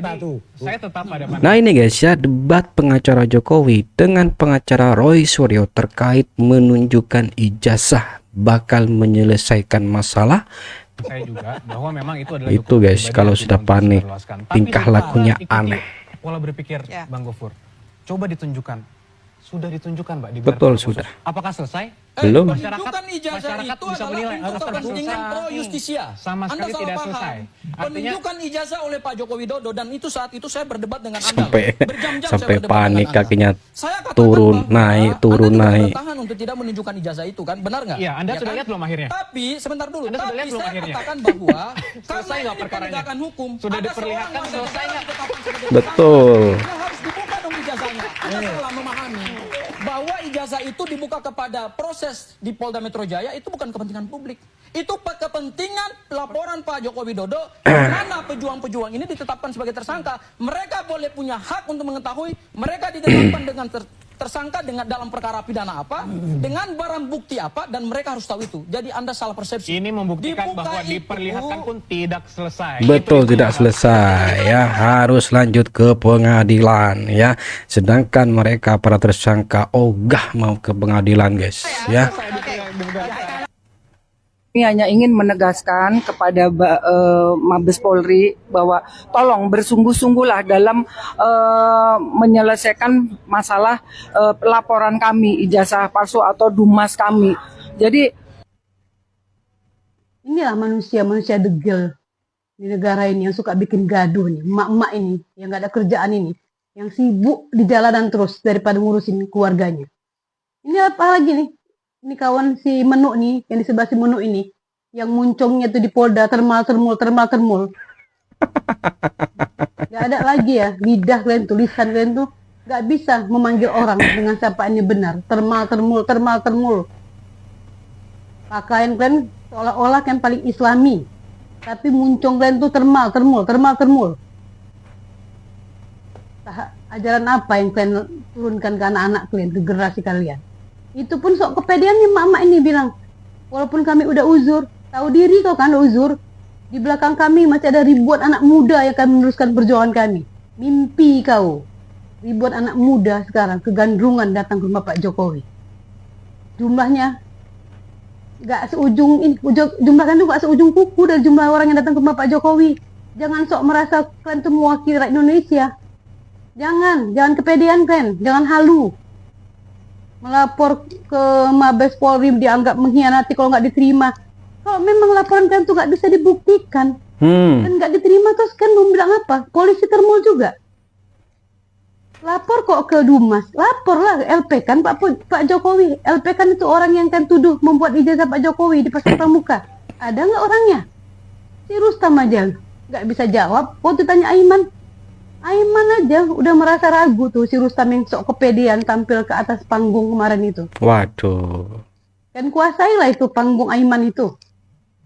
saya tetap pada pandangan. Nah ini guys ya, debat pengacara Jokowi dengan pengacara Roy Suryo terkait menunjukkan ijazah bakal menyelesaikan masalah. Saya juga bahwa memang itu adalah Itu guys, kalau sudah panik, tingkah lakunya aneh. Pola berpikir Bang Gofur, coba ditunjukkan. Sudah ditunjukkan Mbak di Betul, Khusus. sudah. Apakah selesai? Belum. Penunjukan ijazah itu bisa adalah menilai, untuk harus kepentingan pro justisia. Sama Anda sekali salah tidak paham. selesai. Artinya Penunjukan ijazah oleh Pak Joko Widodo, dan itu saat itu saya berdebat dengan Anda. Sampai Berjam-jam saya sampai berdebat panik, dengan Anda. kakinya Saya katakan turun bahwa naik, turun Anda juga naik. bertahan untuk tidak menunjukkan ijazah itu kan, benar nggak? Iya, Anda Ya sudah kan? lihat belum akhirnya? Tapi sebentar dulu. Anda sudah lihat belum saya akhirnya? katakan bahwa Selesai karena nggak ini perkaranya? penegakan hukum. Sudah ada diperlihatkan seorang selesai yang nggak? ditetapkan sebagai Betul. tersangka, dia harus dibuka dong ijazahnya. Anda salah memahami bahwa ijazah itu dibuka kepada proses di Polda Metro Jaya, itu bukan kepentingan publik. Itu kepentingan laporan Pak Joko Widodo, mana pejuang-pejuang ini ditetapkan sebagai tersangka. Mereka boleh punya hak untuk mengetahui mereka ditetapkan dengan tersangka dengan dalam perkara pidana apa, dengan barang bukti apa, dan mereka harus tahu itu. Jadi Anda salah persepsi. ini membuktikan Dibuka bahwa itu. diperlihatkan pun tidak selesai. Betul, Itu tidak selesai ya, harus lanjut ke pengadilan ya. Sedangkan mereka para tersangka ogah mau ke pengadilan guys ya. Kami hanya ingin menegaskan kepada Mabes Polri bahwa tolong bersungguh-sungguhlah dalam menyelesaikan masalah laporan kami, ijazah palsu atau dumas kami. Jadi inilah manusia degil di negara ini yang suka bikin gaduh nih, emak-emak ini yang nggak ada kerjaan ini, yang sibuk di jalanan terus daripada ngurusin keluarganya. Ini apa lagi nih? Ini kawan si Menuk nih, yang di sebelah si Menuk ini, yang muncungnya tuh di Polda termal. Gak ada lagi ya, lidah kalian, tulisan kalian tuh gak bisa memanggil orang dengan sapaannya benar. Termal. Pakaian kalian seolah-olah yang paling islami, tapi muncung kalian tuh termal. Ajaran apa yang kalian turunkan ke anak-anak kalian, ke generasi kalian? Itu pun sok kepedeannya mama ini bilang, walaupun kami udah uzur, tahu diri kau kan uzur, di belakang kami masih ada ribuan anak muda yang akan meneruskan perjuangan kami. Mimpi kau, ribuan anak muda sekarang kegandrungan datang ke rumah Pak Jokowi. Jumlahnya gak seujung ini, jumlahnya tuh gak seujung kuku dari jumlah orang yang datang ke rumah Pak Jokowi. Jangan sok merasa kalian tuh mewakili rakyat Indonesia. Jangan kepedean kalian, jangan halu. Melapor ke Mabes Polri dianggap mengkhianati kalau nggak diterima. Kalau memang laporan kalian tuh nggak bisa dibuktikan dan nggak diterima, terus kan mau bilang apa? Polisi termul juga. Lapor kok ke Dumas, laporlah LP kan Pak Jokowi. LP kan itu orang yang kan tuduh membuat ijazah Pak Jokowi di Pasar Pramuka. Ada nggak orangnya? Si Rustam aja nggak bisa jawab. Waktu tanya Aiman aja udah merasa ragu tuh si Rustam yang sok kepedean tampil ke atas panggung kemarin itu. Waduh. Kan kuasailah itu panggung Aiman itu.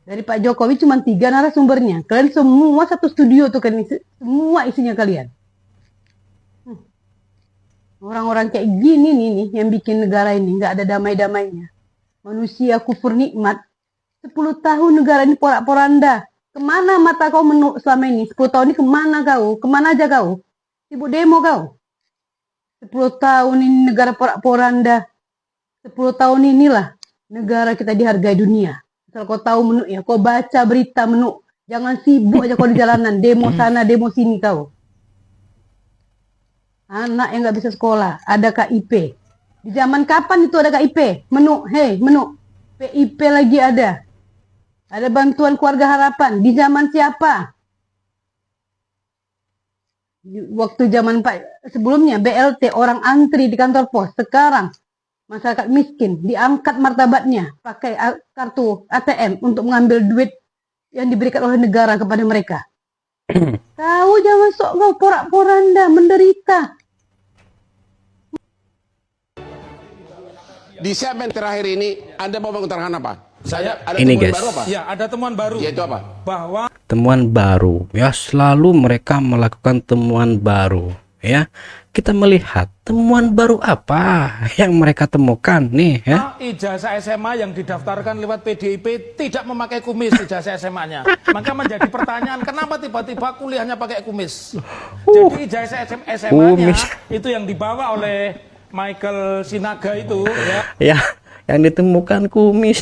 Dari Pak Jokowi cuma 3 narasumbernya. Kalian semua satu studio tuh kan, semua isinya kalian. Orang-orang kayak gini nih yang bikin negara ini nggak ada damai-damainya. Manusia kufur nikmat. 10 tahun negara ini porak-poranda. Kemana mata kau Menuk selama ini? 10 tahun ini kemana kau? Kemana aja kau? Sibuk demo kau? 10 tahun ini negara porak-poranda. 10 tahun inilah negara kita dihargai dunia. Kalau kau tahu Menuk ya, kau baca berita Menuk. Jangan sibuk aja kau di jalanan. Demo sana, demo sini kau. Anak yang gak bisa sekolah, ada KIP. Di zaman kapan itu ada KIP? Menuk, Menuk. PIP lagi ada. Ada bantuan keluarga harapan. Di zaman siapa? Waktu zaman Pak sebelumnya BLT, orang antri di kantor pos. Sekarang masyarakat miskin diangkat martabatnya pakai kartu ATM untuk mengambil duit yang diberikan oleh negara kepada mereka. Tahu, jangan sok kau porak-poranda menderita. Di segmen terakhir ini Anda mau mengutarakan apa? Ada Ini temuan guys. baru apa? Ya, ada temuan baru. Yaitu apa? Bahwa Temuan baru ya, selalu mereka melakukan temuan baru ya. kita melihat temuan baru apa yang mereka temukan nih ya. Ijazah SMA yang didaftarkan lewat PDIP tidak memakai kumis ijazah SMA-nya. Maka menjadi pertanyaan, kenapa tiba-tiba kuliahnya pakai kumis? Jadi ijazah SMA-nya itu yang dibawa oleh Michael Sinaga itu ya yang ditemukan kumis.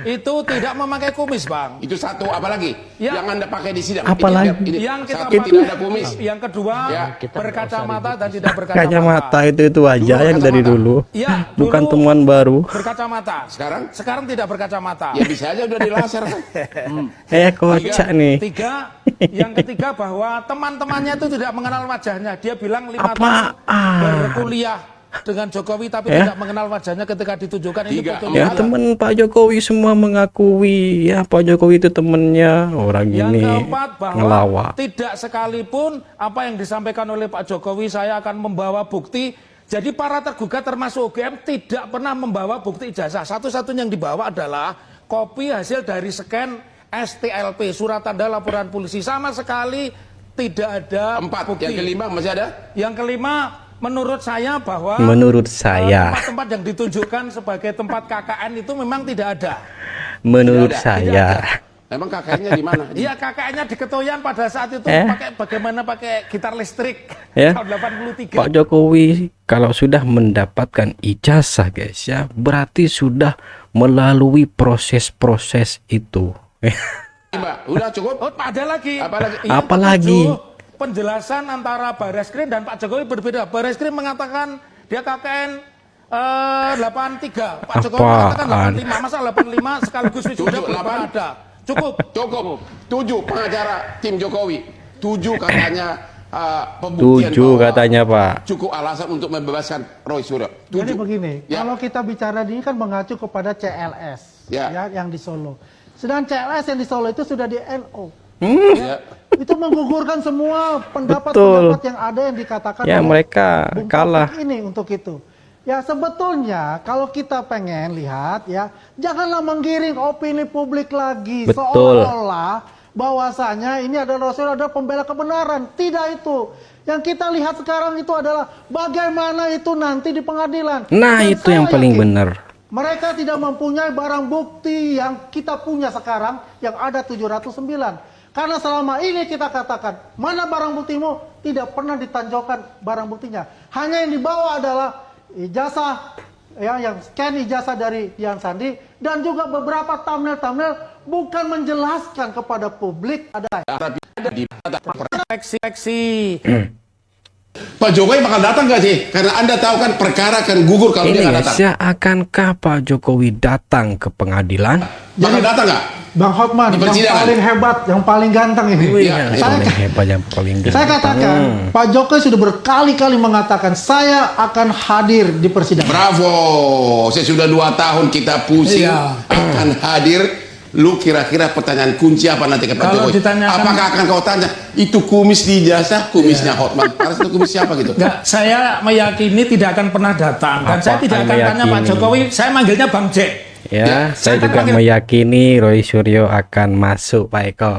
Itu tidak memakai kumis, Bang. Itu satu, apalagi Ya. yang Anda pakai di sidang. Apalagi? Yang kita satu, tidak ada kumis. Yang kedua, Ya. berkacamata dan tidak berkacamata. Kacamata itu aja Dulu yang dari kacamata. dulu. Ya, Bukan dulu temuan baru. berkacamata. Sekarang tidak berkacamata. ya bisa aja udah dilaser kan. Kocak nih. Yang ketiga bahwa teman-temannya itu tidak mengenal wajahnya. Dia bilang 5 Apaan? tahun berkuliah dengan Jokowi tapi tidak mengenal wajahnya ketika ditunjukkan. Itu Tiga, betul. Ya teman Pak Jokowi semua mengakui ya Pak Jokowi itu temennya orang Yang ini keempat bahwa ngelawak. tidak sekalipun apa yang disampaikan oleh Pak Jokowi saya akan membawa bukti. Jadi para tergugat termasuk UGM tidak pernah membawa bukti ijazah. Satu-satunya yang dibawa adalah kopi hasil dari scan STLP, surat tanda laporan polisi. Sama sekali tidak ada 4. bukti. Yang kelima masih ada? Yang kelima, menurut saya bahwa Menurut saya, tempat-tempat yang ditunjukkan sebagai tempat KKN itu memang tidak ada. menurut Tidak ada, saya, Emang kakaknya di mana? Iya, KKN-nya di Ketoyan pada saat itu pakai gitar listrik Ya. tahun 83. Pak Jokowi kalau sudah mendapatkan ijazah guys ya, berarti sudah melalui proses-proses itu. Mbak, udah cukup? Oh, ada lagi. Apalagi? Yang Apalagi? ketujuh, penjelasan antara Barreskrim dan Pak Jokowi berbeda. Barreskrim mengatakan dia KKN 83. Pak Jokowi mengatakan 85. Masa 85 sekaligus wisuda belum ada. Cukup. 7 pengacara tim Jokowi. 7 katanya pembuktian 7 bahwa katanya Pak. cukup alasan untuk membebaskan Roy Suryo. Jadi 7. begini, Ya. kalau kita bicara ini kan mengacu kepada CLS Ya. yang di Solo. Sedangkan CLS yang di Solo itu sudah di NO. Ya. Itu menggugurkan semua Betul. pendapat-pendapat yang ada yang dikatakan Ya oleh mereka Bung kalah. Taufik ini untuk itu. Ya sebetulnya kalau kita pengen lihat ya, janganlah menggiring opini publik lagi Betul. seolah-olah bahwasanya ini adalah Rasul adalah pembela kebenaran. Tidak itu. Yang kita lihat sekarang itu adalah bagaimana itu nanti di pengadilan. Nah Dan itu yang saya paling yakin benar. mereka tidak mempunyai barang bukti yang kita punya sekarang yang ada 709. Karena selama ini kita katakan, mana barang buktimu? Tidak pernah ditanjaukan barang buktinya. Hanya yang dibawa adalah ijazah, ya, yang scan ijazah dari Dian Sandi, dan juga beberapa thumbnail bukan menjelaskan kepada publik ada. Tapi di Seksi. Pak Jokowi bakal datang gak sih? Karena Anda tahu kan perkara akan gugur kalau dia Ini nggak guys datang. ya, akankah Pak Jokowi datang ke pengadilan? Bakal datang nggak? Bang Hotman, Di yang persidangan. paling hebat, yang paling ganteng ini. Iya, Saya, Paling hebat yang paling saya katakan, Pak Jokowi sudah berkali-kali mengatakan, saya akan hadir di persidangan. Bravo, saya sudah 2 tahun kita pusing akan hadir. Lu kira-kira pertanyaan kunci apa nanti ke Pak Kalau Jokowi? ditanyakan- Apakah akan kau tanya itu kumis di ijazah, kumisnya Hotman? Harus itu kumis siapa gitu? Enggak, saya meyakini tidak akan pernah datang. Dan saya Apa tidak akan tanya Pak meyakini? Jokowi, saya manggilnya Bang Jack. Ya, saya saya juga panggil- meyakini Roy Suryo akan masuk Pak Eko.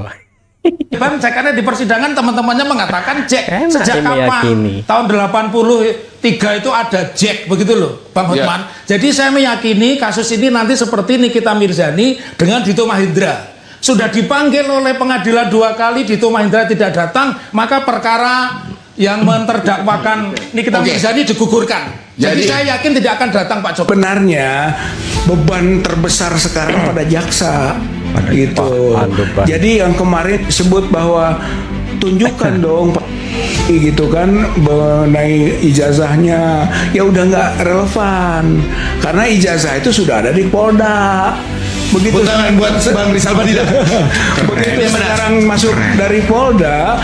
Bang Jack, karena di persidangan teman-temannya mengatakan Jack. Enak Sejak kapan? meyakini. Tahun 83 itu ada Jack, begitu loh Bang Ya. Hotman. Jadi saya meyakini kasus ini nanti seperti Nikita Mirzani dengan Dito Mahendra. Sudah dipanggil oleh pengadilan 2 kali, Dito Mahendra tidak datang, maka perkara yang menterdakwakan Nikita Oke. Mirzani digugurkan. Jadi Jadi- saya yakin tidak akan datang Pak Jokowi. Sebenarnya beban terbesar sekarang pada jaksa gitu. beban. Jadi yang kemarin disebut bahwa tunjukkan dong Pak gitu kan mengenai ijazahnya, ya udah nggak relevan karena ijazah itu sudah ada di Polda. Begitu buat Bang Rizal Badila. begitu sekarang masuk dari Polda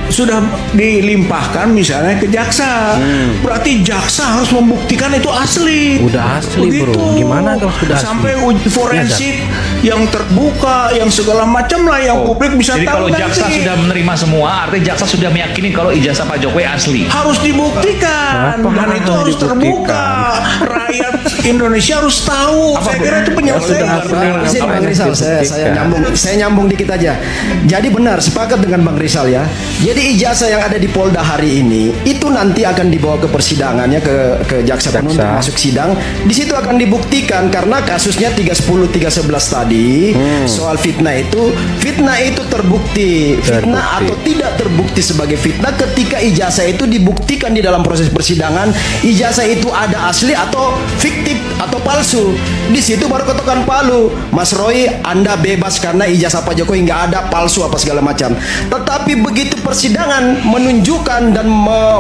sudah dilimpahkan misalnya ke jaksa, berarti jaksa harus membuktikan itu asli. Udah asli, bro. Gimana kalau sudah asli? Sampai uji forensik yang terbuka, yang segala macam lah yang publik bisa Jadi tahu kalau jaksa nanti. sudah menerima semua, artinya jaksa sudah meyakini kalau ijazah Pak Jokowi asli. Harus dibuktikan Kenapa dan itu harus harus terbuka. dibuktikan? Rakyat Indonesia harus tahu. Saya kira itu penyelesaian. Izin Bang Rizal, saya nyambung dikit aja. Jadi benar, sepakat dengan Bang Rizal ya. Jadi ijazah yang ada di Polda hari ini itu nanti akan dibawa ke persidangannya ke jaksa penuntut masuk sidang. Di situ akan dibuktikan karena kasusnya 310 311 tadi soal fitnah itu terbukti fitnah atau tidak terbukti sebagai fitnah ketika ijazah itu dibuktikan di dalam proses persidangan ijazah itu ada asli atau fiktif atau palsu. Di situ baru ketukan palu. Mas Roy, Anda bebas karena ijazah Pak Jokowi nggak ada, palsu apa segala macam. Tetapi begitu persidangan menunjukkan dan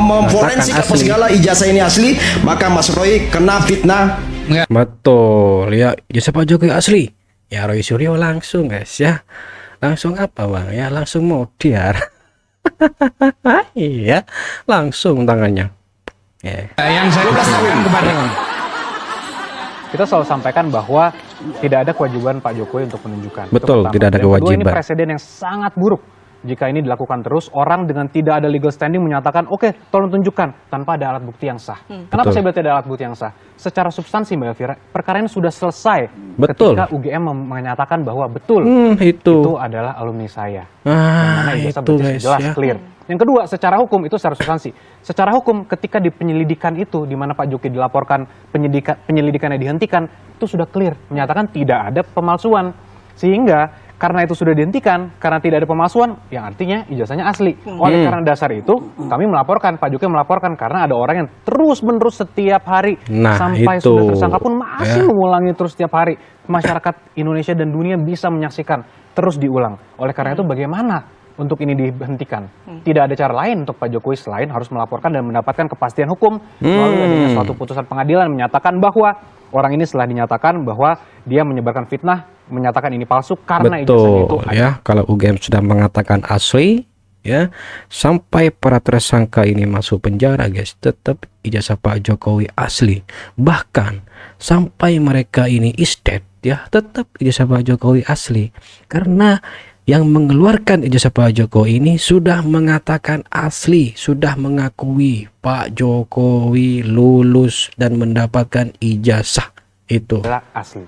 memforensik apa segala ijazah ini asli, maka Mas Roy kena fitnah. Betul ya, ijazah Pak Jokowi asli. Ya Roy Suryo langsung guys ya. Langsung apa Bang? Ya langsung modiar. Iya, langsung tangannya. Yang saya sampaikan kepada kita selalu sampaikan bahwa tidak ada kewajiban Pak Jokowi untuk menunjukkan. Betul, tidak ada kewajiban. Ini presiden yang sangat buruk. Jika ini dilakukan terus, orang dengan tidak ada legal standing menyatakan, oke, tolong tunjukkan tanpa ada alat bukti yang sah. Kenapa saya bilang tidak ada alat bukti yang sah? Secara substansi Mbak Elvira, perkara ini sudah selesai. Betul. Ketika UGM menyatakan bahwa betul itu adalah alumni saya. Itu guys jelas ya. clear. Yang kedua, secara hukum itu secara substansi. Secara hukum, ketika di penyelidikan itu, di mana Pak Jokowi dilaporkan penyelidikannya dihentikan, itu sudah clear, menyatakan tidak ada pemalsuan. Sehingga karena itu sudah dihentikan, karena tidak ada pemalsuan, yang artinya ijazahnya asli. Oleh karena dasar itu, kami melaporkan, Pak Jokowi melaporkan, karena ada orang yang terus-menerus setiap hari, sampai itu. sudah tersangka pun masih mengulangi terus setiap hari. Masyarakat Indonesia dan dunia bisa menyaksikan, terus diulang. Oleh karena itu bagaimana untuk ini dihentikan? Tidak ada cara lain untuk Pak Jokowi selain harus melaporkan dan mendapatkan kepastian hukum melalui adanya suatu putusan pengadilan menyatakan bahwa orang ini setelah dinyatakan bahwa dia menyebarkan fitnah, menyatakan ini palsu karena ijazahnya itu ada. Ya, kalau UGM sudah mengatakan asli ya, sampai para tersangka ini masuk penjara guys, tetap ijazah Pak Jokowi asli. Bahkan sampai mereka ini istet ya, tetap ijazah Pak Jokowi asli. Karena yang mengeluarkan ijazah Pak Jokowi ini sudah mengatakan asli, sudah mengakui Pak Jokowi lulus dan mendapatkan ijazah itu adalah asli.